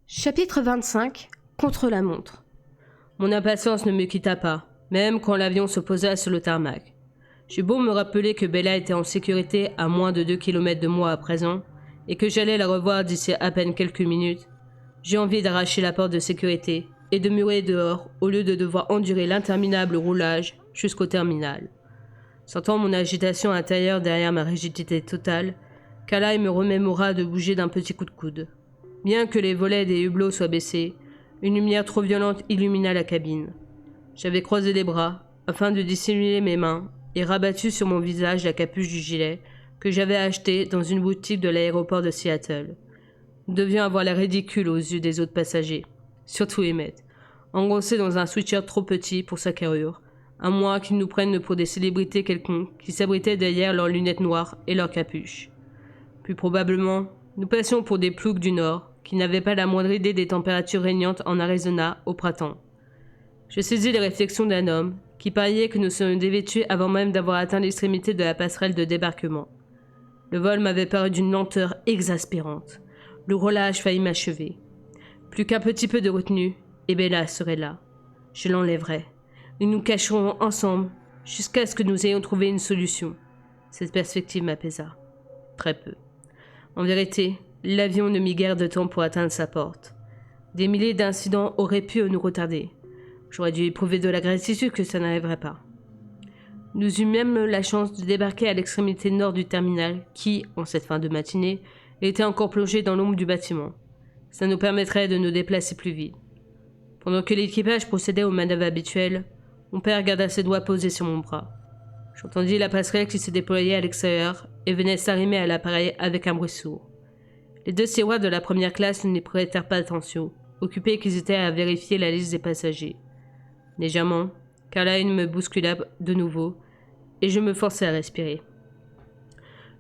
Chapitre 25. Contre la montre. Mon impatience ne me quitta pas, même quand l'avion se posa sur le tarmac. J'eus beau me rappeler que Bella était en sécurité à moins de 2 kilomètres de moi à présent, et que j'allais la revoir d'ici à peine quelques minutes, j'eus envie d'arracher la porte de sécurité et de murer dehors au lieu de devoir endurer l'interminable roulage jusqu'au terminal. Sentant mon agitation intérieure derrière ma rigidité totale, Kalaï me remémora de bouger d'un petit coup de coude. Bien que les volets des hublots soient baissés, une lumière trop violente illumina la cabine. J'avais croisé les bras, afin de dissimuler mes mains, et rabattu sur mon visage la capuche du gilet que j'avais acheté dans une boutique de l'aéroport de Seattle. Nous devions avoir l'air ridicule aux yeux des autres passagers, surtout Emmett, engoncé dans un sweatshirt trop petit pour sa carrure, à moins qu'ils nous prennent pour des célébrités quelconques qui s'abritaient derrière leurs lunettes noires et leurs capuches. Plus probablement, nous passions pour des ploucs du Nord, qui n'avaient pas la moindre idée des températures régnantes en Arizona au printemps. Je saisis les réflexions d'un homme qui pariait que nous serions dévêtus avant même d'avoir atteint l'extrémité de la passerelle de débarquement. Le vol m'avait paru d'une lenteur exaspérante. Le roulage faillit m'achever. Plus qu'un petit peu de retenue, et Bella serait là. Je l'enlèverais. Nous nous cacherons ensemble jusqu'à ce que nous ayons trouvé une solution. Cette perspective m'apaisa. Très peu. En vérité, l'avion ne mit guère de temps pour atteindre sa porte. Des milliers d'incidents auraient pu nous retarder. J'aurais dû éprouver de la gratitude que ça n'arriverait pas. Nous eûmes même la chance de débarquer à l'extrémité nord du terminal qui, en cette fin de matinée, était encore plongé dans l'ombre du bâtiment. Ça nous permettrait de nous déplacer plus vite. Pendant que l'équipage procédait aux manœuvres habituelles, mon père garda ses doigts posés sur mon bras. J'entendis la passerelle qui se déployait à l'extérieur et venait s'arrimer à l'appareil avec un bruit sourd. Les deux stewards de la première classe n'y prêtèrent pas attention, occupés qu'ils étaient à vérifier la liste des passagers. Légèrement, Caroline me bouscula de nouveau, et je me forçai à respirer.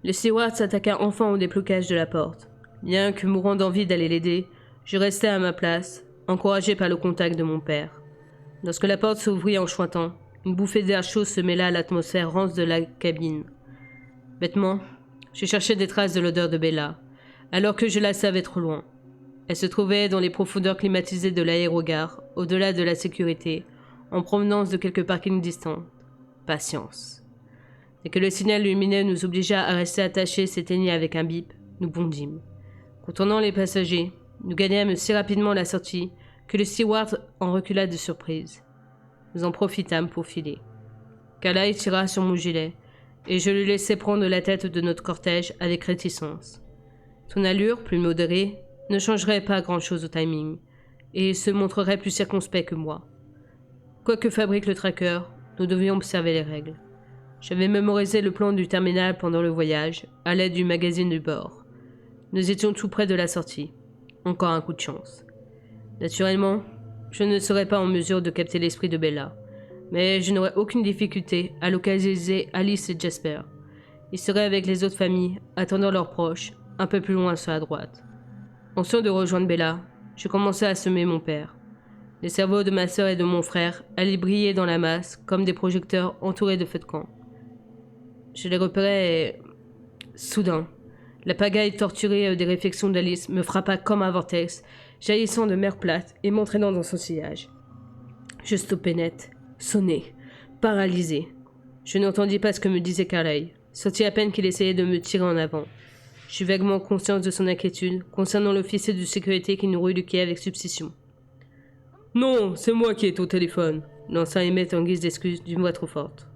Le steward s'attaqua enfin au déblocage de la porte. Bien que mourant d'envie d'aller l'aider, je restai à ma place, encouragé par le contact de mon père. Lorsque la porte s'ouvrit en chointant, une bouffée d'air chaud se mêla à l'atmosphère rance de la cabine. Bêtement, je cherchais des traces de l'odeur de Bella, alors que je la savais trop loin. Elle se trouvait dans les profondeurs climatisées de l'aérogare, au-delà de la sécurité, en provenance de quelques parkings distants. Patience. Dès que le signal lumineux nous obligea à rester attachés s'éteignit avec un bip, nous bondîmes. Contournant les passagers, nous gagnâmes si rapidement la sortie que le steward en recula de surprise. Nous en profitâmes pour filer. Kalaï tira sur mon gilet, et je lui laissai prendre la tête de notre cortège avec réticence. Son allure, plus modérée, ne changerait pas grand-chose au timing, et il se montrerait plus circonspect que moi. Quoi que fabrique le tracker, nous devions observer les règles. J'avais mémorisé le plan du terminal pendant le voyage, à l'aide du magazine du bord. Nous étions tout près de la sortie. Encore un coup de chance. Naturellement, je ne serais pas en mesure de capter l'esprit de Bella, mais je n'aurais aucune difficulté à localiser Alice et Jasper. Ils seraient avec les autres familles, attendant leurs proches, un peu plus loin sur la droite. Conscient de rejoindre Bella, je commençais à semer mon père. Les cerveaux de ma sœur et de mon frère allaient briller dans la masse comme des projecteurs entourés de feux de camp. Je les repérais et... Soudain, la pagaille torturée des réflexions d'Alice me frappa comme un vortex, jaillissant de mer plate et m'entraînant dans son sillage. Je stoppai net, sonné, paralysé. Je n'entendis pas ce que me disait Carlyle, senti à peine qu'il essayait de me tirer en avant. J'eus vaguement conscience de son inquiétude concernant l'officier de sécurité qui nous reluquait avec substitution. « Non, c'est moi qui est au téléphone !» lança Emmett en guise d'excuse d'une voix trop forte.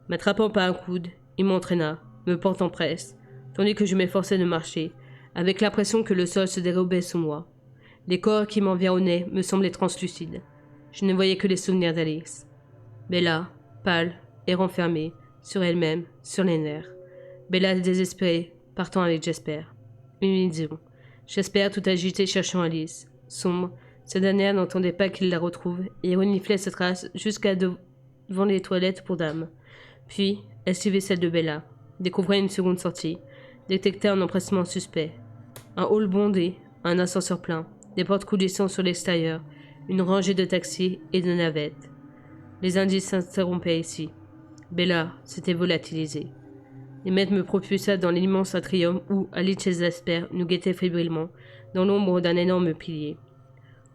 M'attrapant par un coude, il m'entraîna, me portant presse, tandis que je m'efforçais de marcher, avec l'impression que le sol se dérobait sous moi. Les corps qui m'environnaient me semblaient translucides. Je ne voyais que les souvenirs d'Alice. Bella, pâle et renfermée, sur elle-même, sur les nerfs. Bella désespérée, partant avec Jasper. Une illusion. Jasper tout agité cherchant Alice. Sombre, cette dernière n'entendait pas qu'il la retrouve et reniflait ses traces jusqu'à devant les toilettes pour dames. Puis, elle suivait celle de Bella, découvrait une seconde sortie, détectait un empressement suspect. Un hall bondé, un ascenseur plein, des portes coulissant sur l'extérieur, une rangée de taxis et de navettes. Les indices s'interrompaient ici. Bella s'était volatilisée. Emmett me propulsa dans l'immense atrium où, Alice et Jasper nous guettaient fébrilement, dans l'ombre d'un énorme pilier.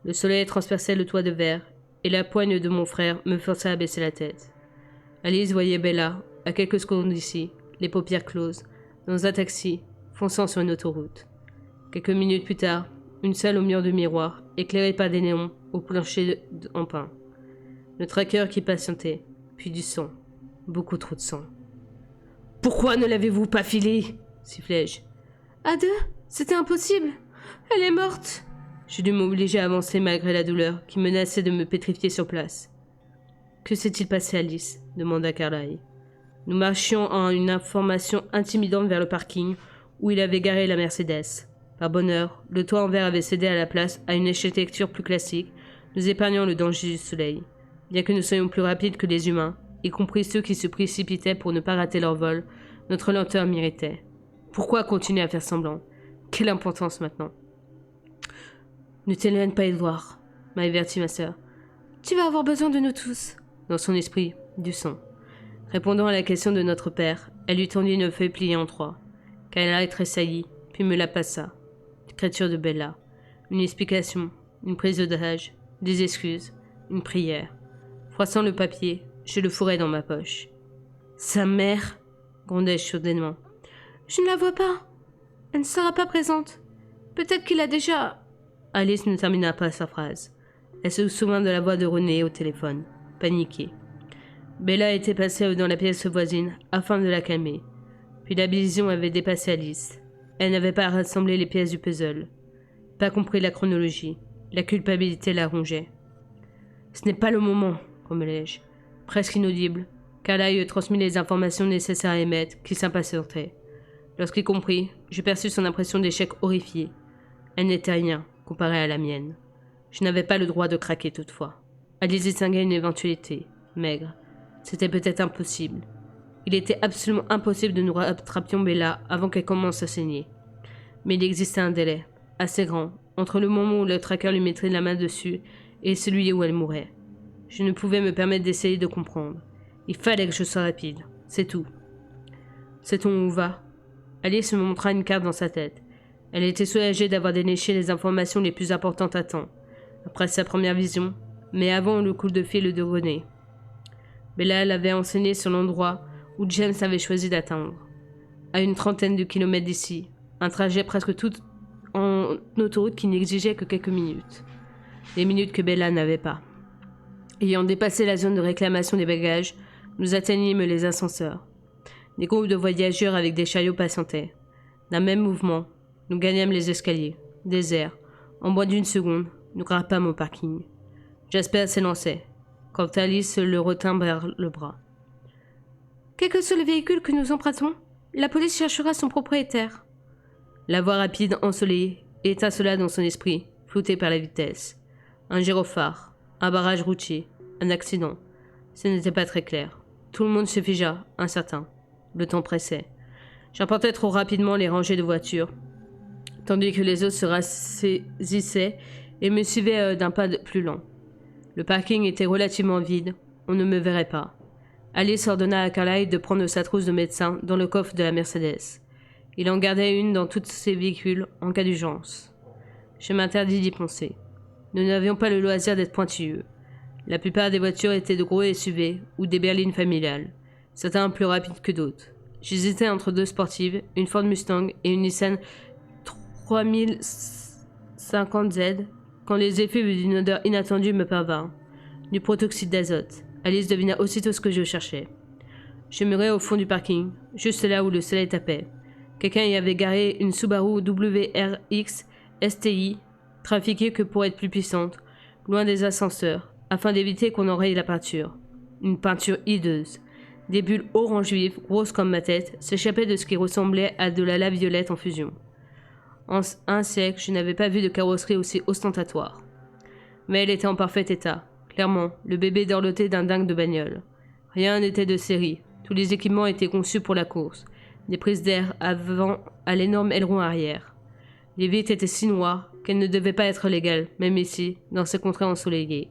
Le soleil transperçait le toit de verre, et la poigne de mon frère me forçait à baisser la tête. Alice voyait Bella, à quelques secondes d'ici, les paupières closes, dans un taxi, fonçant sur une autoroute. Quelques minutes plus tard, une salle au mur de miroir, éclairée par des néons, au plancher en pin. Le tracker qui patientait, puis du sang. Beaucoup trop de sang. « Pourquoi ne l'avez-vous pas filée ?» sifflai-je. « À deux, c'était impossible. Elle est morte. » Je dû m'obliger à avancer malgré la douleur qui menaçait de me pétrifier sur place. « Que s'est-il passé, Alice ?» demanda Carlyle. Nous marchions en une information intimidante vers le parking où il avait garé la Mercedes. Par bonheur, le toit en verre avait cédé à la place à une architecture plus classique, nous épargnant le danger du soleil. Bien que nous soyons plus rapides que les humains, y compris ceux qui se précipitaient pour ne pas rater leur vol, notre lenteur m'irritait. Pourquoi continuer à faire semblant? Quelle importance maintenant? Ne t'éloigne pas, Edouard, m'a averti ma sœur. Tu vas avoir besoin de nous tous. Dans son esprit, du sang. Répondant à la question de notre père, elle lui tendit une feuille pliée en trois. Kayla tressaillit, puis me la passa. L'écriture de Bella. Une explication, une prise d'otage, des excuses, une prière. Froissant le papier, je le fourrai dans ma poche. Sa mère, grondai-je soudainement. Je ne la vois pas. Elle ne sera pas présente. Peut-être qu'il a déjà... Alice ne termina pas sa phrase. Elle se souvint de la voix de René au téléphone, paniquée. Bella était passée dans la pièce voisine afin de la calmer. Puis la vision avait dépassé Alice. Elle n'avait pas rassemblé les pièces du puzzle. Pas compris la chronologie. La culpabilité la rongeait. Ce n'est pas le moment, grommelai-je. Presque inaudible, Carlyle transmit les informations nécessaires à Emmett, qui s'impatientait. Lorsqu'il comprit, je perçus son impression d'échec horrifiée. Elle n'était rien, comparée à la mienne. Je n'avais pas le droit de craquer toutefois. Alice distinguait une éventualité, maigre. C'était peut-être impossible. Il était absolument impossible de nous rattrapions Bella avant qu'elle commence à saigner. Mais il existait un délai, assez grand, entre le moment où le tracker lui mettrait la main dessus et celui où elle mourrait. Je ne pouvais me permettre d'essayer de comprendre. Il fallait que je sois rapide, c'est tout. Sait-on où va? Alice me montra une carte dans sa tête. Elle était soulagée d'avoir déniché les informations les plus importantes à temps, après sa première vision, mais avant le coup de fil de René. Bella l'avait enseigné sur l'endroit où James avait choisi d'atteindre. À une trentaine de kilomètres d'ici, un trajet presque tout en autoroute qui n'exigeait que quelques minutes. Les minutes que Bella n'avait pas. Ayant dépassé la zone de réclamation des bagages, nous atteignîmes les ascenseurs. Des groupes de voyageurs avec des chariots patientaient. D'un même mouvement, nous gagnâmes les escaliers, déserts. En moins d'une seconde, nous grimpâmes au parking. Jasper s'élançait, quand Alice le retint vers le bras. Quel que soit le véhicule que nous empruntons, la police cherchera son propriétaire. La voix rapide, ensoleillée, étincela dans son esprit, flouté par la vitesse. Un gyrophare, un barrage routier, un accident. Ce n'était pas très clair. Tout le monde se figea, incertain. Le temps pressait. J'emportais trop rapidement les rangées de voitures, tandis que les autres se ressaisissaient et me suivaient d'un pas plus lent. Le parking était relativement vide, on ne me verrait pas. Alice ordonna à Carlyle de prendre sa trousse de médecin dans le coffre de la Mercedes. Il en gardait une dans tous ses véhicules en cas d'urgence. Je m'interdis d'y penser. Nous n'avions pas le loisir d'être pointilleux. La plupart des voitures étaient de gros SUV ou des berlines familiales, certains plus rapides que d'autres. J'hésitais entre deux sportives, une Ford Mustang et une Nissan 3050Z, quand les effets d'une odeur inattendue me parvinrent. Du protoxyde d'azote. Alice devina aussitôt ce que je cherchais. Je meurais au fond du parking, juste là où le soleil tapait. Quelqu'un y avait garé une Subaru WRX STI, trafiquée que pour être plus puissante, loin des ascenseurs, afin d'éviter qu'on enraye la peinture. Une peinture hideuse. Des bulles orange vives, grosses comme ma tête, s'échappaient de ce qui ressemblait à de la lave violette en fusion. En un siècle, je n'avais pas vu de carrosserie aussi ostentatoire. Mais elle était en parfait état. Clairement, le bébé dorlotait d'un dingue de bagnole. Rien n'était de série. Tous les équipements étaient conçus pour la course. Des prises d'air avant à l'énorme aileron arrière. Les vitres étaient si noires qu'elles ne devaient pas être légales, même ici, dans ces contrées ensoleillées.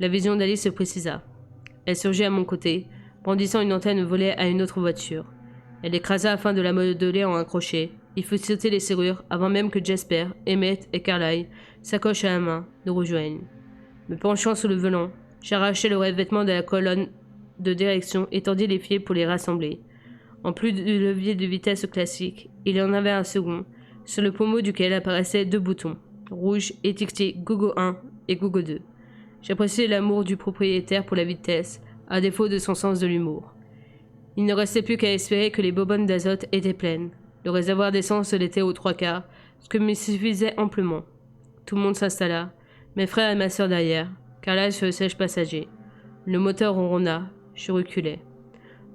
La vision d'Alice se précisa. Elle surgit à mon côté, brandissant une antenne volée à une autre voiture. Elle l'écrasa afin de la modeler en un crochet, Il faut sauter les serrures avant même que Jasper, Emmett et Carlyle, sacoche à la main, nous rejoignent. Me penchant sur le volant, j'arrachai le revêtement de la colonne de direction et tendis les fils pour les rassembler. En plus du levier de vitesse classique, il y en avait un second, sur le pommeau duquel apparaissaient 2 boutons, rouges étiquetés Gogo 1 et Gogo 2. J'appréciais l'amour du propriétaire pour la vitesse, à défaut de son sens de l'humour. Il ne restait plus qu'à espérer que les bonbonnes d'azote étaient pleines. Le réservoir d'essence l'était aux 3/4, ce qui me suffisait amplement. Tout le monde s'installa, mes frères et ma sœur derrière, Carlyle sur le siège passager. Le moteur ronronna, je reculai.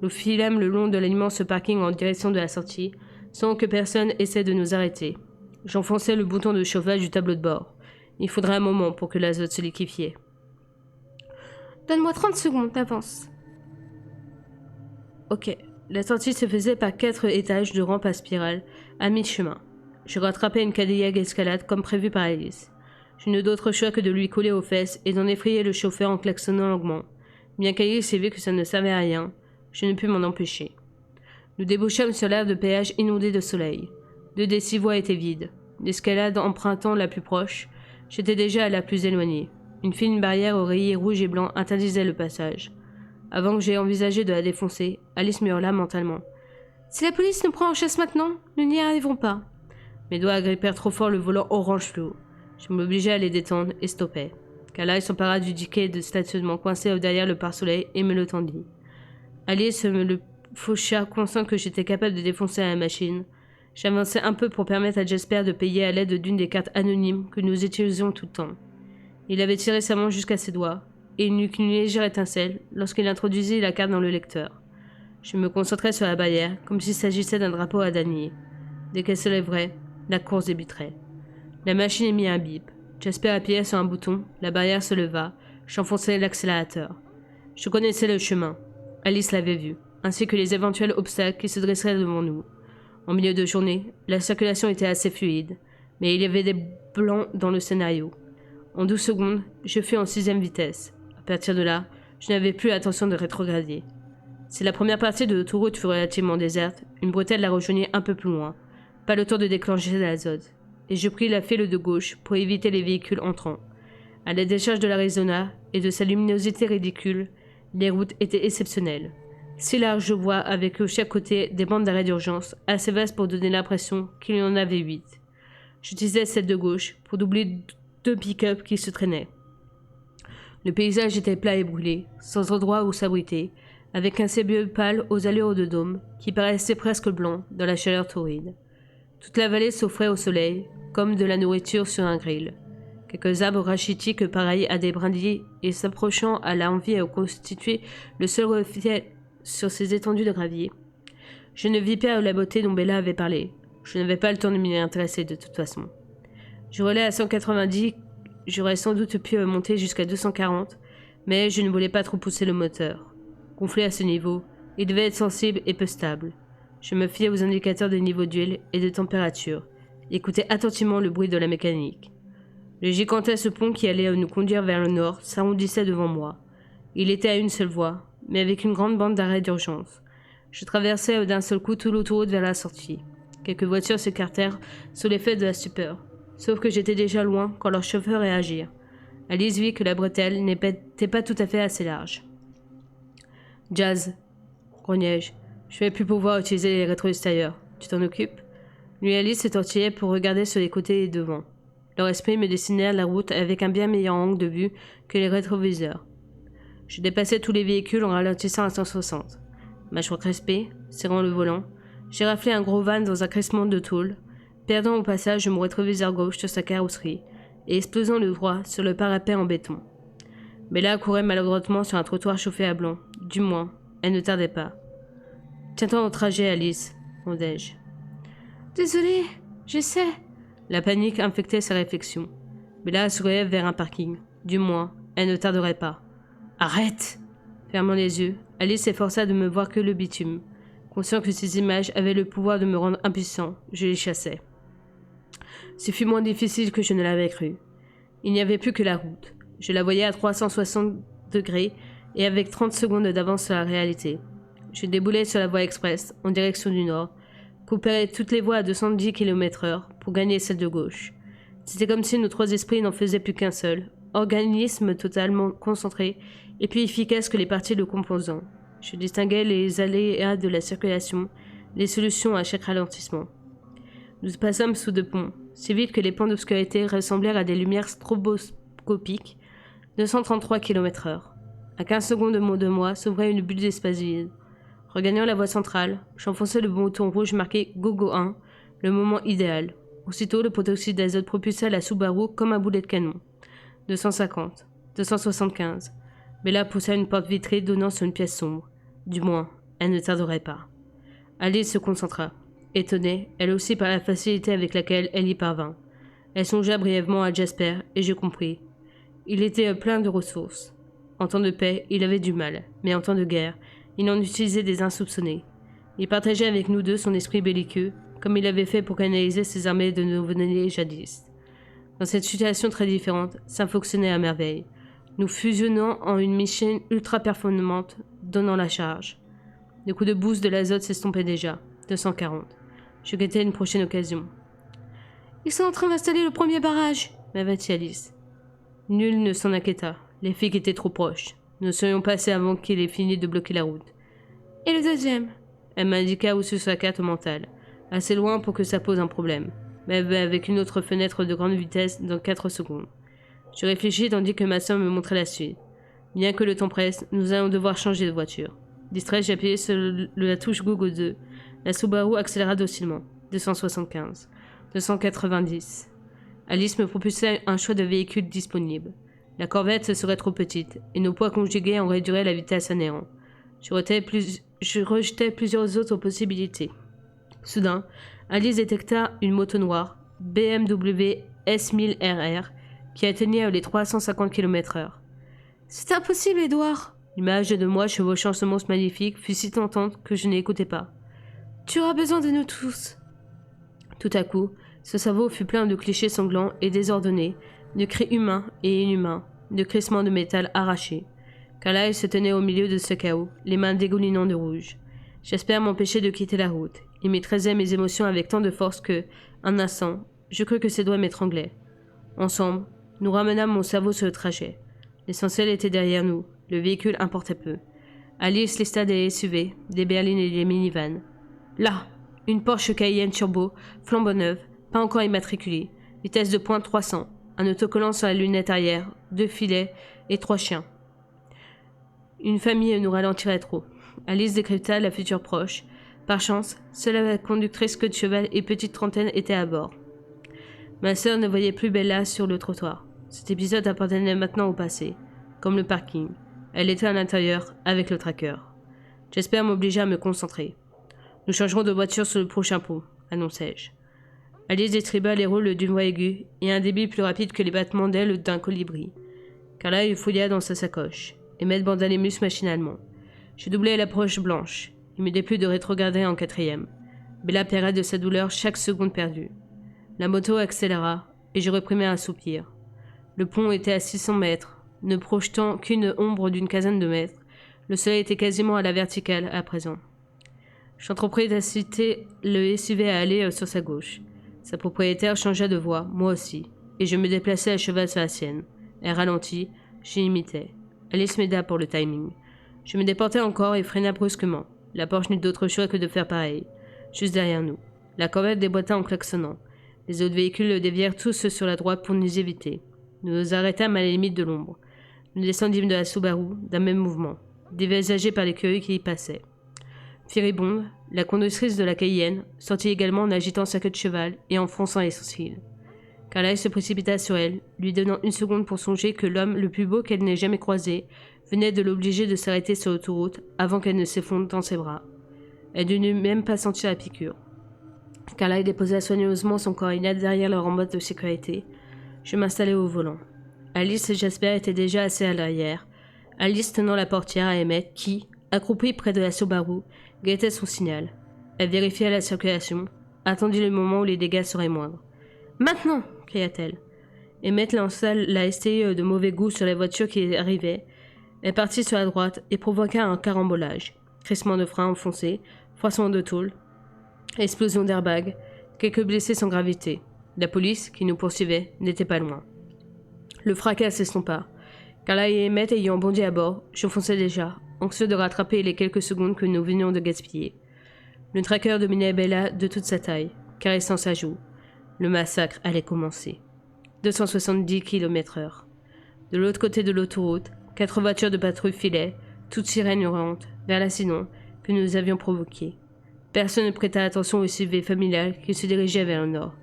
Nous filâmes le long de l'immense parking en direction de la sortie, sans que personne essaie de nous arrêter. J'enfonçai le bouton de chauffage du tableau de bord. Il faudrait un moment pour que l'azote se liquéfiait. « Donne-moi 30 secondes d'avance. » Ok. La sortie se faisait par 4 étages de rampe à spirale, à mi-chemin. Je rattrapais une Cadillac Escalade comme prévu par Alice. Je n'eus d'autre choix que de lui coller aux fesses et d'en effrayer le chauffeur en klaxonnant longuement. Bien qu'Alice ait vu que ça ne servait à rien, je ne pus m'en empêcher. Nous débouchâmes sur l'aire de péage inondée de soleil. 2 des 6 voies étaient vides. L'escalade empruntant la plus proche, j'étais déjà à la plus éloignée. Une fine barrière aux rayés rouges et blancs interdisait le passage. Avant que j'aie envisagé de la défoncer, Alice me hurla mentalement. « Si la police nous prend en chasse maintenant, nous n'y arriverons pas. » Mes doigts agrippèrent trop fort le volant orange fluo. Je m'obligeai à les détendre et stoppai. Carlyle s'empara du ticket de stationnement coincé derrière le pare-soleil et me le tendit. Alice me le faucha, conscient que j'étais capable de défoncer la machine. J'avançai un peu pour permettre à Jasper de payer à l'aide d'une des cartes anonymes que nous utilisions tout le temps. Il avait tiré sa main jusqu'à ses doigts, et il n'eut qu'une légère étincelle lorsqu'il introduisit la carte dans le lecteur. Je me concentrais sur la barrière, comme s'il s'agissait d'un drapeau à damier. Dès qu'elle se lèverait, la course débuterait. La machine émit un bip. Jasper appuyait sur un bouton, la barrière se leva, j'enfonçai l'accélérateur. Je connaissais le chemin. Alice l'avait vu, ainsi que les éventuels obstacles qui se dresseraient devant nous. En milieu de journée, la circulation était assez fluide, mais il y avait des blancs dans le scénario. En 12 secondes, je fus en 6e vitesse. À partir de là, je n'avais plus l'intention de rétrograder. Si la première partie de l'autoroute fut relativement déserte, une bretelle la rejoignit un peu plus loin. Pas le temps de déclencher l'azote. Et je pris la file de gauche pour éviter les véhicules entrants. À la décharge de l'Arizona et de sa luminosité ridicule, les routes étaient exceptionnelles. Si larges voies avec de chaque côté des bandes d'arrêt d'urgence, assez vastes pour donner l'impression qu'il y en avait 8. J'utilisais celle de gauche pour doubler 2 pick-up qui se traînaient. Le paysage était plat et brûlé, sans endroit où s'abriter, avec un ciel pâle aux allures de dôme qui paraissait presque blanc dans la chaleur torride. Toute la vallée s'offrait au soleil, comme de la nourriture sur un grill. Quelques arbres rachitiques pareils à des brindilles et s'approchant à l'envie constituaient le seul reflet sur ces étendues de gravier. Je ne vis pas la beauté dont Bella avait parlé. Je n'avais pas le temps de m'y intéresser de toute façon. Je roulais à 190, j'aurais sans doute pu monter jusqu'à 240, mais je ne voulais pas trop pousser le moteur. Gonflé à ce niveau, il devait être sensible et peu stable. Je me fiais aux indicateurs de niveau d'huile et de température, et écoutais attentivement le bruit de la mécanique. Le gigantesque pont qui allait nous conduire vers le nord s'arrondissait devant moi. Il était à une seule voie, mais avec une grande bande d'arrêt d'urgence. Je traversais d'un seul coup toute l'autoroute vers la sortie. Quelques voitures s'écartèrent sous l'effet de la stupeur, sauf que j'étais déjà loin quand leur chauffeur réagirent. Alice vit que la bretelle n'était pas tout à fait assez large. « Jazz, grognai-je, je vais plus pouvoir utiliser les rétros extérieurs. Tu t'en occupes ?» Lui et Alice se tortillaient pour regarder sur les côtés et devant. Leur esprit me dessinèrent la route avec un bien meilleur angle de vue que les rétroviseurs. Je dépassais tous les véhicules en ralentissant à 160. Mâchoire crispée, serrant le volant, j'ai raflé un gros van dans un crissement de tôle, perdant au passage mon rétroviseur gauche sur sa carrosserie et explosant le droit sur le parapet en béton. Bella courait maladroitement sur un trottoir chauffé à blanc. Du moins, elle ne tardait pas. « Tiens-toi au trajet, Alice, » rondai-je. « Désolée, j'essaie. » La panique infectait ses réflexions. Bella souriait vers un parking. Du moins, elle ne tarderait pas. « Arrête !» Fermant les yeux, Alice s'efforça de me voir que le bitume. Conscient que ces images avaient le pouvoir de me rendre impuissant, je les chassais. Ce fut moins difficile que je ne l'avais cru. Il n'y avait plus que la route. Je la voyais à 360 degrés et avec 30 secondes d'avance sur la réalité. Je déboulais sur la voie express, en direction du nord, couperait toutes les voies à 210 km/h pour gagner celle de gauche. C'était comme si nos trois esprits n'en faisaient plus qu'un seul, organisme totalement concentré et plus efficace que les parties le composant. Je distinguais les aléas de la circulation, les solutions à chaque ralentissement. Nous passâmes sous deux ponts, si vite que les points d'obscurité ressemblèrent à des lumières stroboscopiques, 233 km/h. À 15 secondes de moi s'ouvrait une bulle d'espace vide. Regagnant la voie centrale, j'enfonçai le bouton rouge marqué GoGo 1, le moment idéal. Aussitôt, le protoxyde d'azote propulsa la Subaru comme un boulet de canon. 250, 275. Bella poussa une porte vitrée donnant sur une pièce sombre. Du moins, elle ne tarderait pas. Alice se concentra. Étonnée, elle aussi par la facilité avec laquelle elle y parvint. Elle songea brièvement à Jasper, et je compris. Il était plein de ressources. En temps de paix, il avait du mal, mais en temps de guerre, il en utilisait des insoupçonnés. Il partageait avec nous deux son esprit belliqueux, comme il avait fait pour canaliser ses armées de nouveau-nés jadis. Dans cette situation très différente, ça fonctionnait à merveille. Nous fusionnons en une machine ultra performante, donnant la charge. Le coup de boost de l'azote s'estompait déjà. 240. Je guettais une prochaine occasion. « Ils sont en train d'installer le premier barrage !» m'avait-il Alice. Nul ne s'en inquiéta. Les flics étaient trop proches. Nous serions passés avant qu'il ait fini de bloquer la route. « Et le deuxième ?» Elle m'indiqua au-dessus de sa carte mentale, assez loin pour que ça pose un problème, mais avec une autre fenêtre de grande vitesse dans 4 secondes. Je réfléchis tandis que ma sœur me montrait la suite. Bien que le temps presse, nous allons devoir changer de voiture. Distrait, j'ai appuyé sur la touche Google 2. La Subaru accéléra docilement. 275. 290. Alice me propulsait un choix de véhicules disponible. La Corvette serait trop petite, et nos poids conjugués en réduiraient la vitesse à néant. Je rejetais plusieurs autres possibilités. Soudain, Alice détecta une moto noire, BMW S1000RR, qui atteignait les 350 km/h. « C'est impossible, Edouard !» L'image de moi chevauchant ce monstre magnifique fut si tentante que je n'écoutais pas. « Tu auras besoin de nous tous !» Tout à coup, ce cerveau fut plein de clichés sanglants et désordonnés, de cris humains et inhumains, de crissements de métal arrachés. Carlyle se tenait au milieu de ce chaos, les mains dégoulinant de rouge. J'espère m'empêcher de quitter la route. Il maîtrisait mes émotions avec tant de force que, un instant, je crus que ses doigts m'étranglaient. Ensemble, nous ramenâmes mon cerveau sur le trajet. L'essentiel était derrière nous. Le véhicule importait peu. Alice lista des SUV, des berlines et des minivans. Là, une Porsche Cayenne Turbo, flambant neuve, pas encore immatriculée, vitesse de pointe 300, un autocollant sur la lunette arrière, 2 filets et 3 chiens. Une famille nous ralentirait trop. Alice décrypta la future proche. Par chance, seule la conductrice queue de cheval et petite trentaine était à bord. Ma sœur ne voyait plus Bella sur le trottoir. Cet épisode appartenait maintenant au passé, comme le parking. Elle était à l'intérieur, avec le tracker. Jasper m'obligea à me concentrer. « Nous changerons de voiture sur le prochain pont », annonçai-je. Alice distribua les rôles d'une voix aiguë et un débit plus rapide que les battements d'ailes d'un colibri. Carlyle fouilla dans sa sacoche. Emmett banda les muscles machinalement. Je doublai l'approche blanche. Il me déplut de rétrograder en 4e. Bella pérait de sa douleur chaque seconde perdue. La moto accéléra, et je reprimai un soupir. Le pont était à 600 mètres, ne projetant qu'une ombre d'une quinzaine de mètres. Le soleil était quasiment à la verticale à présent. J'entrepris d'inciter le SUV à aller sur sa gauche. Sa propriétaire changea de voie, moi aussi, et je me déplaçai à cheval sur la sienne. Elle ralentit, j'imitais. Alice m'aida pour le timing. Je me déportai encore et freina brusquement. La Porsche n'eut d'autre choix que de faire pareil. Juste derrière nous. La Corvette déboîta en klaxonnant. Les autres véhicules dévièrent tous sur la droite pour nous éviter. Nous nous arrêtâmes à la limite de l'ombre. Nous descendîmes de la Subaru, d'un même mouvement, dévisagés par les curieux qui y passaient. Furibonde, la conductrice de la Cayenne sortit également en agitant sa queue de cheval et en fronçant les sourcils. Carlyle se précipita sur elle, lui donnant une seconde pour songer que l'homme le plus beau qu'elle n'ait jamais croisé venait de l'obliger de s'arrêter sur l'autoroute avant qu'elle ne s'effondre dans ses bras. Elle ne dut même pas sentir la piqûre. Carlyle déposa soigneusement son corps inerte derrière leur remorque de sécurité. Je m'installai au volant. Alice et Jasper étaient déjà assez à l'arrière, Alice tenant la portière à Emmett qui, accroupi près de la Subaru, guettait son signal. Elle vérifia la circulation, attendit le moment où les dégâts seraient moindres. « Maintenant !» cria-t-elle. Emmett lança la STI de mauvais goût sur les voitures qui arrivaient. Elle partit sur la droite et provoqua un carambolage. Crissement de frein enfoncé, froissement de tôle. Explosion d'airbag. Quelques blessés sans gravité. La police, qui nous poursuivait, n'était pas loin. Le fracas s'estompa. Carla et Emmett ayant bondi à bord, je fonçais déjà, anxieux de rattraper les quelques secondes que nous venions de gaspiller. Le tracker dominait Bella de toute sa taille, caressant sa joue. Le massacre allait commencer. 270 km/h. De l'autre côté de l'autoroute, 4 voitures de patrouille filaient, toutes sirènes hurlantes, vers l'accident que nous avions provoqué. Personne ne prêta attention au SUV familial qui se dirigeait vers le nord.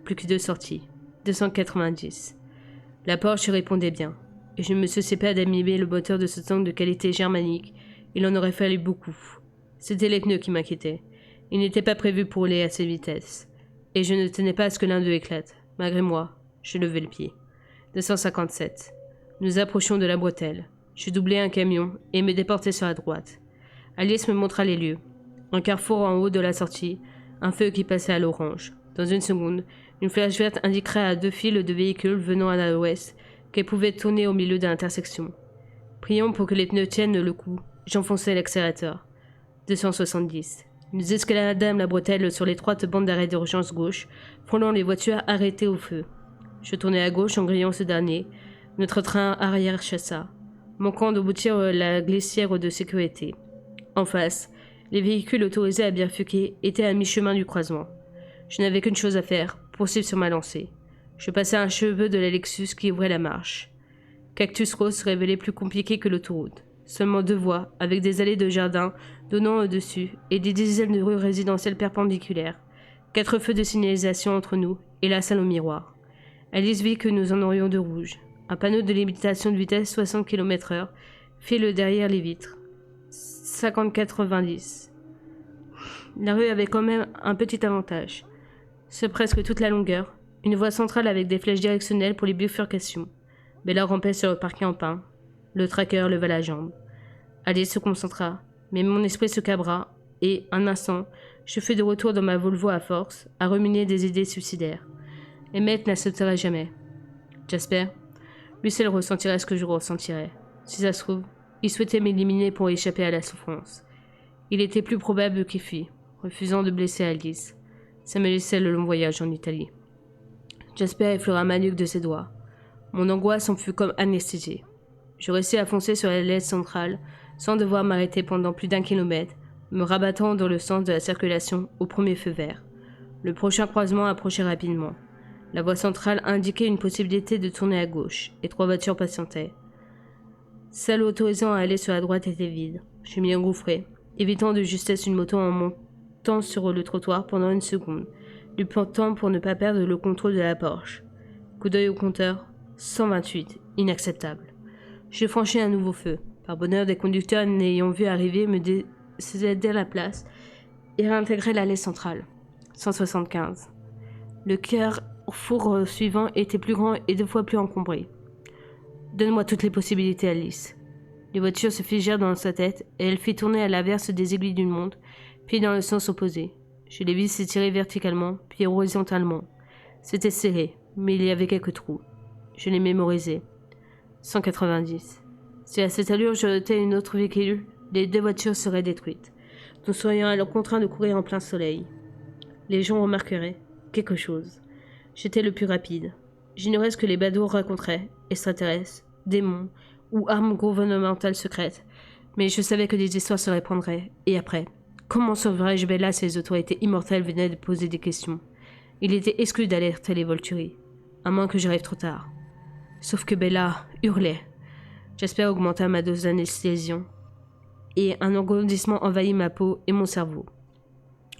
Plus que 2 sorties. 290. La Porsche répondait bien, et je ne me souciais pas d'animer le moteur de ce tank de qualité germanique. Il en aurait fallu beaucoup. C'était les pneus qui m'inquiétaient. Ils n'étaient pas prévus pour rouler à cette vitesse. Et je ne tenais pas à ce que l'un d'eux éclate. Malgré moi, je levai le pied. 257. Nous approchions de la bretelle. Je doublai un camion et me déportai sur la droite. Alice me montra les lieux. Un carrefour en haut de la sortie, un feu qui passait à l'orange. Dans une seconde, une flèche verte indiquerait à 2 files de véhicules venant à l'ouest qu'elles pouvaient tourner au milieu de l'intersection. Prions pour que les pneus tiennent le coup. J'enfonçai l'accélérateur. 270. Nous escaladâmes la bretelle sur l'étroite bande d'arrêt d'urgence gauche, frôlant les voitures arrêtées au feu. Je tournai à gauche en grillant ce dernier. Notre train arrière chassa, manquant d'aboutir la glissière de sécurité. En face, les véhicules autorisés à bifurquer étaient à mi-chemin du croisement. Je n'avais qu'une chose à faire, poursuivre sur ma lancée. Je passai un cheveu de la Lexus qui ouvrait la marche. Cactus Rose se révélait plus compliqué que l'autoroute. Seulement 2 voies, avec des allées de jardins donnant au-dessus et des dizaines de rues résidentielles perpendiculaires. 4 feux de signalisation entre nous et la salle au miroir. Alice vit que nous en aurions de rouge. Un panneau de limitation de vitesse 60 km/h file derrière les vitres. 50-90. La rue avait quand même un petit avantage. Sur presque toute la longueur, une voie centrale avec des flèches directionnelles pour les bifurcations. Bella rampait sur le parquet en pin. Le tracker leva la jambe. Alice se concentra, mais mon esprit se cabra, et, un instant, je fus de retour dans ma Volvo à force, à ruminer des idées suicidaires. Emmett n'accepterait jamais. Jasper, lui seul ressentirait ce que je ressentirais. Si ça se trouve, il souhaitait m'éliminer pour échapper à la souffrance. Il était plus probable qu'il fût, refusant de blesser Alice. Ça me laissait le long voyage en Italie. Jasper effleura ma nuque de ses doigts. Mon angoisse en fut comme anesthésiée. Je réussis à foncer sur la laisse centrale, sans devoir m'arrêter pendant plus d'1 kilomètre, me rabattant dans le sens de la circulation au premier feu vert. Le prochain croisement approchait rapidement. La voie centrale indiquait une possibilité de tourner à gauche, et 3 voitures patientaient. Celle autorisant à aller sur la droite était vide. Je m'y engouffrai, évitant de justesse une moto en montant sur le trottoir pendant 1 seconde, du temps pour ne pas perdre le contrôle de la Porsche. Coup d'œil au compteur, 128, inacceptable. Je franchis un nouveau feu. Par bonheur, des conducteurs n'ayant vu arriver me cédaient la place et réintégraient l'allée centrale. 175. Le carrefour suivant était plus grand et 2 fois plus encombré. Donne-moi toutes les possibilités, Alice. Les voitures se figèrent dans sa tête et elle fit tourner à l'inverse des aiguilles d'une montre, puis dans le sens opposé. Je les vis s'étirer verticalement, puis horizontalement. C'était serré, mais il y avait quelques trous. Je les mémorisais. 190. Si à cette allure je jetais une autre véhicule, les 2 voitures seraient détruites. Nous serions alors contraints de courir en plein soleil. Les gens remarqueraient quelque chose. J'étais le plus rapide. J'ignorais ce que les badauds raconteraient, extraterrestres, démons ou armes gouvernementales secrètes, mais je savais que des histoires se répandraient. Et après, comment sauverais-je Bella si les autorités immortelles venaient de poser des questions? Il était exclu d'alerter les Volturi, à moins que j'arrive trop tard. Sauf que Bella hurlait. Jasper augmenta ma dose d'anesthésion, et un engourdissement envahit ma peau et mon cerveau.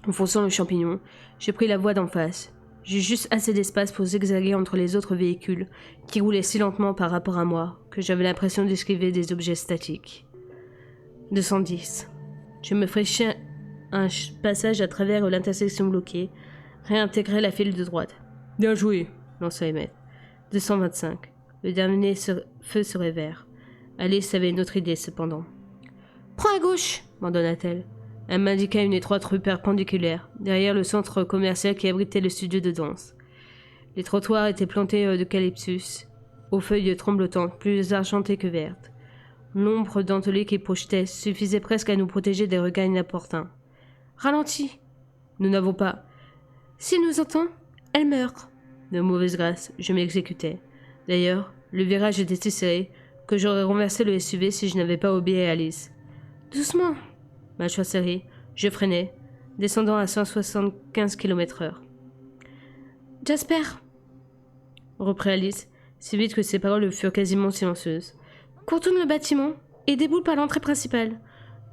En fonçant le champignon, j'ai pris la voie d'en face. J'eus juste assez d'espace pour zigzaguer entre les autres véhicules qui roulaient si lentement par rapport à moi que j'avais l'impression d'esquiver des objets statiques. 210. Je me fraîchis un passage à travers l'intersection bloquée, réintégrai la file de droite. « Bien joué !» lança Emmett. 225. Le dernier feu serait vert. Alice avait une autre idée, cependant. « Prends à gauche !» m'ordonna-t-elle. Elle m'indiqua une étroite rue perpendiculaire, derrière le centre commercial qui abritait le studio de danse. Les trottoirs étaient plantés d'eucalyptus, aux feuilles tremblotantes, plus argentées que vertes. L'ombre dentelée qui projetait suffisait presque à nous protéger des regards inopportuns. « Ralentis !» Nous n'avons pas. Si elle nous entend, elle meurt. De mauvaise grâce, je m'exécutais. D'ailleurs, le virage était si serré que j'aurais renversé le SUV si je n'avais pas obéi à Alice. Doucement. Mâchoire serrée, je freinais, descendant à 175 km/h. Jasper, reprit Alice, si vite que ses paroles furent quasiment silencieuses. Contourne le bâtiment et déboule par l'entrée principale.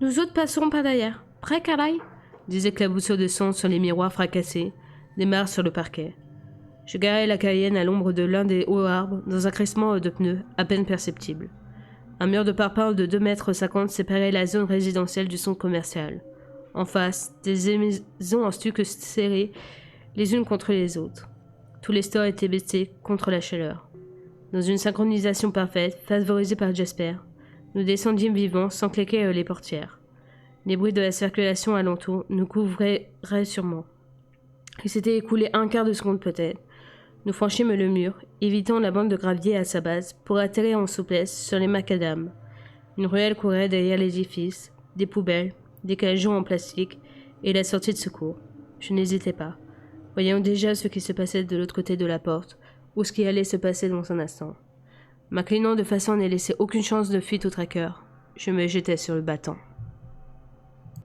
Nous autres passerons par derrière. Prêt, Carlyle? Des éclaboussures de sang sur les miroirs fracassés, des marques sur le parquet. Je garai la Cayenne à l'ombre de l'un des hauts arbres, dans un crissement de pneus à peine perceptible. Un mur de parpaing de 2,50 m séparait la zone résidentielle du centre commercial. En face, des maisons en stuc serrées les unes contre les autres. Tous les stores étaient baissés contre la chaleur. Dans une synchronisation parfaite, favorisée par Jasper, nous descendîmes vivants sans claquer les portières. Les bruits de la circulation alentour nous couvriraient sûrement. Il s'était écoulé un quart de seconde peut-être. Nous franchîmes le mur, évitant la bande de gravier à sa base, pour atterrir en souplesse sur les macadams. Une ruelle courait derrière l'édifice, des poubelles, des cajots en plastique et la sortie de secours. Je n'hésitais pas, voyant déjà ce qui se passait de l'autre côté de la porte, ou ce qui allait se passer dans un instant. M'inclinant de façon à ne laisser aucune chance de fuite au tracker, je me jetai sur le battant.